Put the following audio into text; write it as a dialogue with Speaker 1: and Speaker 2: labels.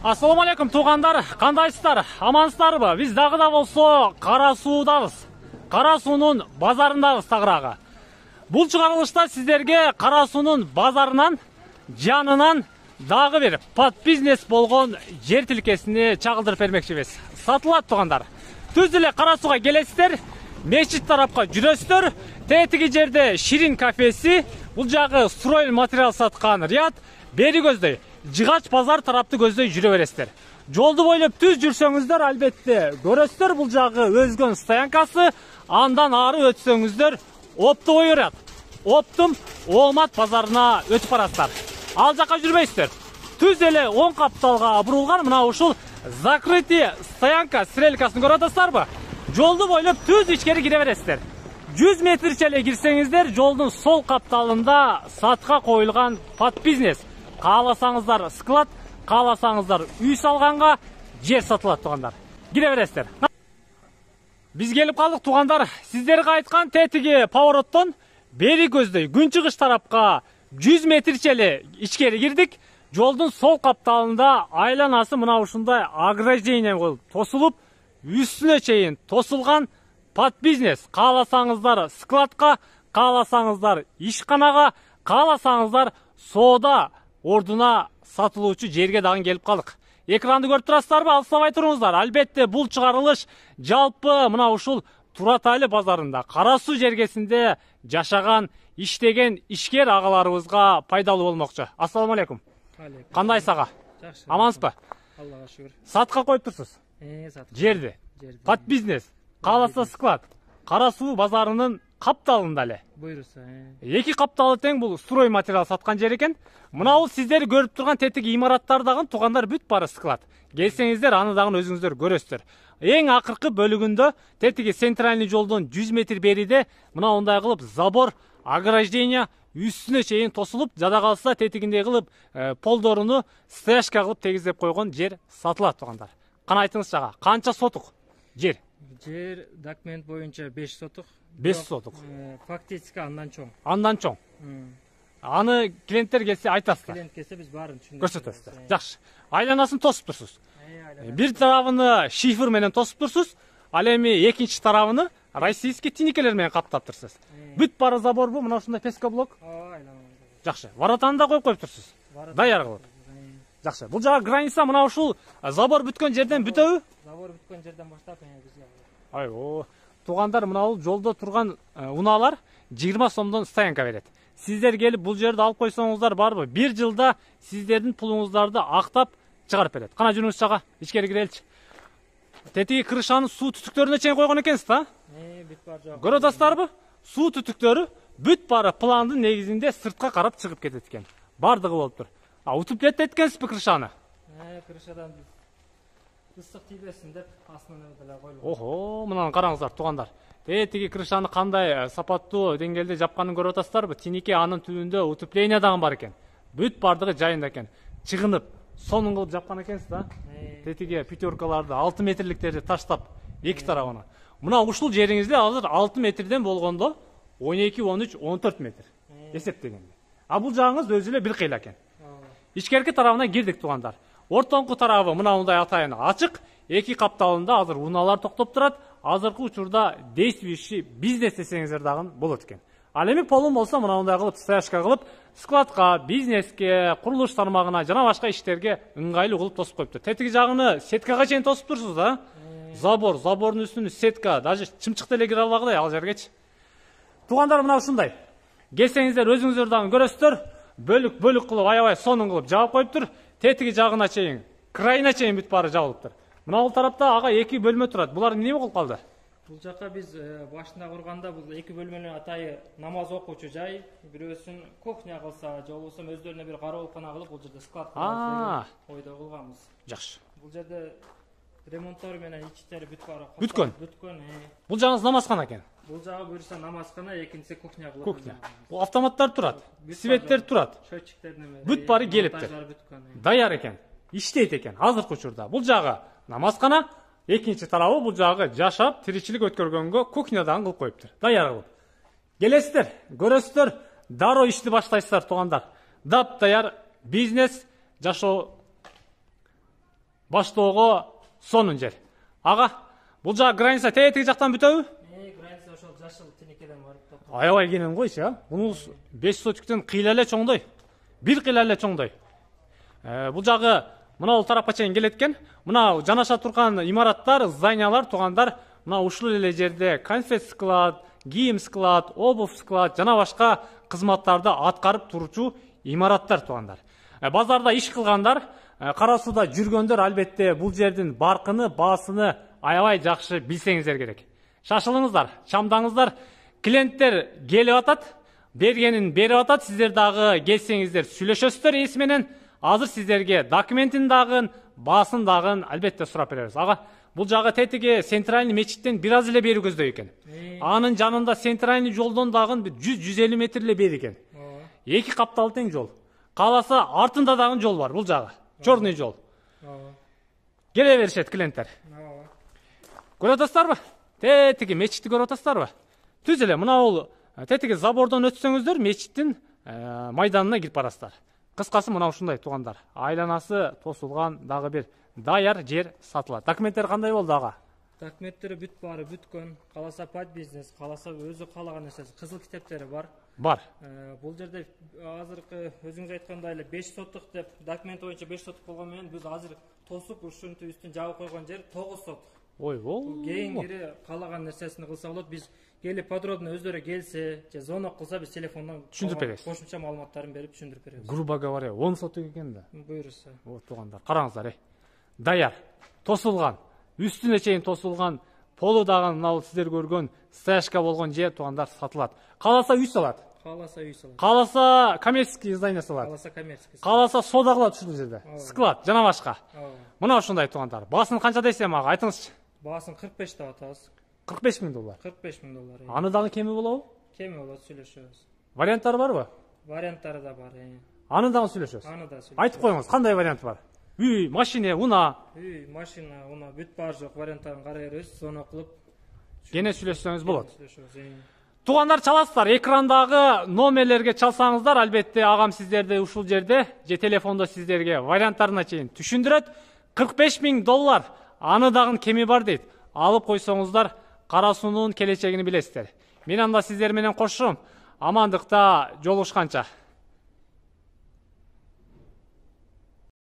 Speaker 1: Ассаламу алейкум туугандар, кандайсыздар? Амансыздарбы? Биз дагы да болсо Кара Суудабыз. Кара Суунун базарындабыз тагыраагы. Бул чыгарылышта сиздерге Кара Суунун базарынан, жанынан дагы бир подбизнес болгон жер тилкесини чагылдырып бермекчибиз. Сатылат туугандар. Түз эле Кара Сууга келесиздер, мечит тарапка жүрөсүздөр. Тетиги жерде Ширин кафеси, бул жагы строй материал саткан Рият, бери көздөй Жыгач базар тарапты көздөй жүрө бересиздер. Жолду бойлоп түз жүрсөңүздөр, албетте көрөсүздөр, бул жагы өзгөн стоянкасы, андан ары өтсөңүздөр Оптовой Рият. Оптум Оомат базарына өтүп барасыздар. Ал жака жүрбөйсүздөр. Түз эле оң капталга бурулган мына ушул закрытый стоянка стрелкасын көрүп атасыздарбы? Жолду бойлоп түз ичкери кире бересиздер. 100 метрче эле кирсеңиздер, жолдун сол капталында сатка коюлган подбизнес. Кааласаңыздар склад, кааласаңыздар үй салганга жер сатылат туугандар. Кире бересиздер. Биз келип калдык туугандар. Сиздерге айткан тетиги повороттон бери көздөй күнчыгыш тарапка 100 метрче эле ичкери кирдик. Жолдун сол капталында айланасы мына ушундай ограждение коюлуп, тосулуп, үстүнө чейин тосулган подбизнес. Кааласаңыздар складка, кааласаңыздар ишканага, кааласаңыздар соода ордуна сатылуучу жерге дагы келип калдык. Экранды көрүп турасыздарбы? Алыстабай туруңуздар. Албетте бул чыгарылыш жалпы мына ушул Туратайлы базарында, Кара Суу жергесинде жашаган, иштеген ишкер агаларыбызга пайдалуу болмокчу. Ассаламу алейкум. Кандайсыз ага?
Speaker 2: Жакшы.
Speaker 1: Амансызбы?
Speaker 2: Аллага шүгүр.
Speaker 1: Сатка коюп турсуз?
Speaker 2: Сатып.
Speaker 1: Жерди. Подбизнес. Кааласа склад. Кара Суу базарынын капталында эле.
Speaker 2: Буйруса.
Speaker 1: Эки капталы тең бул строй материал саткан жер экен. Мына бул сиздер көрүп турган тетиги имараттар дагы туугандар бүт бары склад. Келсеңиздер аны дагы өзүңүздөр көрөсүздөр. Эң акыркы бөлүгүндө тетиги центральный жолдон 100 метр бериде мына ондай кылып забор, ограждение үстүнө чейин тосулуп, жада калса тетигиндей кылып полдоруну стояшка кылып тегиздеп койгон жер сатылат туугандар. Кана айтыңызчы ага, канча сотук жер?
Speaker 2: Жер документ боюнча 5 сотук.
Speaker 1: 5 сотук.
Speaker 2: Фактически андан чоң.
Speaker 1: Андан чоң. Аны клиенттер келсе айтасыздар.
Speaker 2: Клиент келсе биз баарын түшүндүрөбүз.
Speaker 1: Көрсөтөсүздөр. Жакшы. Айланасын тосуп турсуз. Бир тарабыны шифр менен тосуп турсуз, ал эми экинчи тарабыны российский тиникелер менен каптап турсуз. Бүт бары заборбу, мына ушундай пескоблок. Жакшы. Воротаны да коюп турсуз. Даяр кылып. Жакшы. Бул жага граница мына ушул забор бүткөн жерден бүтөбү?
Speaker 2: Забор бүткөн жерден баштап бизге.
Speaker 1: Айо. Туугандар, мына бул жолдо турган унаалар 20 сомдон стоянка берет. Сиздер келип бул жерди алып койсоңуздар барбы? 1 жылда сиздердин пулуңуздарды актап чыгарып берет. Кана жүрүңүз чага, ичкери киреличи. Тетиги крышаны суу түтүктөрүнө чейин койгон экенсиз да?
Speaker 2: Бүт бар жок.
Speaker 1: Көрүп атасыздарбы? Суу түтүктөрү бүт бары пландын негизинде сыртка карап чыгып кетет экен. Бардыгы болуп тур. Утуп кеткенсизби крышаны?
Speaker 2: Крышадан ысык тийбесин деп астынан эле коюлган.
Speaker 1: Охо, мынаны караңыздар туугандар. Тетиги крышаны кандай сапаттуу деңгээлде жапканын көрүп атасыздарбы? Тинике анын түбүндө утепление дагы бар экен. Бүт бардыгы жайында экен. Чыгынып, сонун кылып жапкан экенсиз да? Тетиги пятеркаларды 6 метрликтерди таштап, эки тарабына. Мына ушул жериңизде азыр 6 метрден болгондо 12, 13, 14 метр эсептегенде. А бул жагыңыз өзү эле бир кыйла экен. Ичкерки тарабына кирдик туугандар. Ортоңку тарабы мына мындай атайын ачык, эки капталында азыр унаалар токтоп турат. Азыркы учурда действующий бизнес десеңиздер дагы болот экен. Ал эми полун болсо мына мындай кылып стояшка кылып, складка, бизнеске, курулуш тармагына жана башка иштерге ыңгайлуу кылып тосуп коюптур. Тетиги жагыны сеткага чейин тосуп турсуз да? Забордун үстүнө сетка, даже чымчык деле кире албагыдай ал жергечи. Туугандар, мына ушундай. Келсеңиздер өзүңүздөр дагы көрөсүздөр. Бөлүк кылып, аябай сонун кылып жаап коюптур. Тетиги жагына чейин, крайына чейин бүт бары жабылыптыр. Мына бул тарапта ага 2 бөлмө турат. Булар эмне болуп калды?
Speaker 2: Бул жака биз башында курганда бул 2 бөлмөлүү атайы намаз окуучу жай, бирөөсүн кухня кылса, же болбосо өздөрүнө бир кароолкана кылып бул жерде склад кылабыз деген ойдо кылганбыз.
Speaker 1: Жакшы.
Speaker 2: Бул жерде ремонттор менен ичтери бүт бары бүткөн.
Speaker 1: Бул жагыңыз намазкана экен.
Speaker 2: Бул жагы буюрса намазкана, экинчиси кухня кылып.
Speaker 1: Кухня. Бул автоматтар турат, светтер турат.
Speaker 2: Счетчиктер неме.
Speaker 1: Бүт бары келиптир. Даяр экен. Иштейт экен азыркы учурда. Бул жагы намазкана, экинчи тарабы бул жагы жашап, тиричилик өткөргөнгө кухнядан кылып коюптур. Даяр кылып. Келесиздер, көрөсүздөр, дароо ишти баштайсыздар туугандар. Дап даяр бизнес жашоо баштоого сонун жер. Ага, бул жак граница тетиги жактан бүтөбү?
Speaker 2: Граница ошол жашыл тинекеден барып.
Speaker 1: Аябай кенен койчу, а? Мунус 5 сотиктен кыйла эле чоңдой. Бир кыйла эле чоңдой. Бул жагы мына бул тарапка чейин келет экен. Мына жанаша турган имараттар, зданиялар туугандар, мына ушул эле жерде конфет склад, кийим склад, обувь склад жана башка кызматтарды аткарып турчу имараттар туугандар. Базарда иш кылгандар, Кара сууда жүргөндөр албетте бул жердин баркыны, баасыны аябай жакшы билсеңиздер керек. Шашылыңыздар, чамдаңыздар, клиенттер келип атат, бергенин берип атат, сиздер дагы келсеңиздер сүйлөшөсүздөр ээси менен. Азыр сиздерге документин дагы, баасын дагы албетте сурап беребиз. Ага, бул жагы тетиги центральный мечиттен бир аз эле бери көздөй экен. Анын жанында центральный жолдон дагы 100-150 метр эле бери экен. Эки каптал тең жол. Кааласа артында дагы жол бар, бул жагы. Чорный жол. Келе беришет клиенттер. Көрүп атасыздарбы? Тетиги мечитти көрүп атасыздарбы? Түз эле мына бул тетиги забордон өтсөңүздөр мечиттин майданына кирип барасыздар. Кыскасы мына ушундай туугандар. Айланасы тосулган дагы бир даяр жер сатылат. Документтер кандай болду ага?
Speaker 2: Документтери бүт баары бүткөн. Кааласа пат бизнес, кааласа өзү каалаган нерсеси, кызыл китептери бар.
Speaker 1: Бар.
Speaker 2: Бул жерде азыркы өзүңүз айткандай эле 5 соттук деп документ боюнча 5 соттук болгон менен биз азыр тосуп ушунтип үстүн жабып койгон жер 9 сот.
Speaker 1: Ойбол.
Speaker 2: Кийинкири каалаган нерсесин кылса болот. Биз келип подробно өздөрү келсе, же звонок кылса биз телефондон
Speaker 1: түшүндүрүп беребиз.
Speaker 2: Кошумча маалыматтарын берип түшүндүрүп беребиз.
Speaker 1: Грубо говоря, 10 сотук экен да.
Speaker 2: Буюрса.
Speaker 1: Вот туугандар, караңыздар, даяр, тосулган, үстүнө чейин тосулган, полу дагы мына сиздер көргөн стояшка болгон жер туугандар сатылат. Кааласа үй салат.
Speaker 2: Кааласа үй салат.
Speaker 1: Кааласа коммерческий здание салат.
Speaker 2: Кааласа коммерческий.
Speaker 1: Кааласа соода кылат ушул жерде. Склад жана башка. Мына ушундай туугандар. Баасын канча десем ага, айтыңызчы.
Speaker 2: Баасын 45 деп атабыз.
Speaker 1: 45 000 доллар.
Speaker 2: 45 000 доллар.
Speaker 1: Аны дагы кеми болобу?
Speaker 2: Кеми болот, сүйлөшөбүз.
Speaker 1: Варианттары барбы?
Speaker 2: Варианттары да бар.
Speaker 1: Аны дагы сүйлөшөбүз.
Speaker 2: Аны да сүйлөшөбүз.
Speaker 1: Айтып коюңуз, кандай вариант бар? Үй, машина, унаа.
Speaker 2: Үй, машина, унаа бүт бар жок варианттарын карай беребиз, звонок кылып
Speaker 1: Кене сүйлөшсөңүз болот.
Speaker 2: сүйлөшөбүз.
Speaker 1: Туугандар, чаласыздар, экрандагы номерлерге чалсаңыздар, албетте агам сиздерди ушул жерде же телефондо сиздерге варианттарына чейин түшүндүрөт. 45 000 доллар, аны дагы кеми бар дейт. Алып койсоңуздар, Кара суунун келечегин билесиздер. Мен анда сиздер менен кошумун. Амандыкта жолугушканча.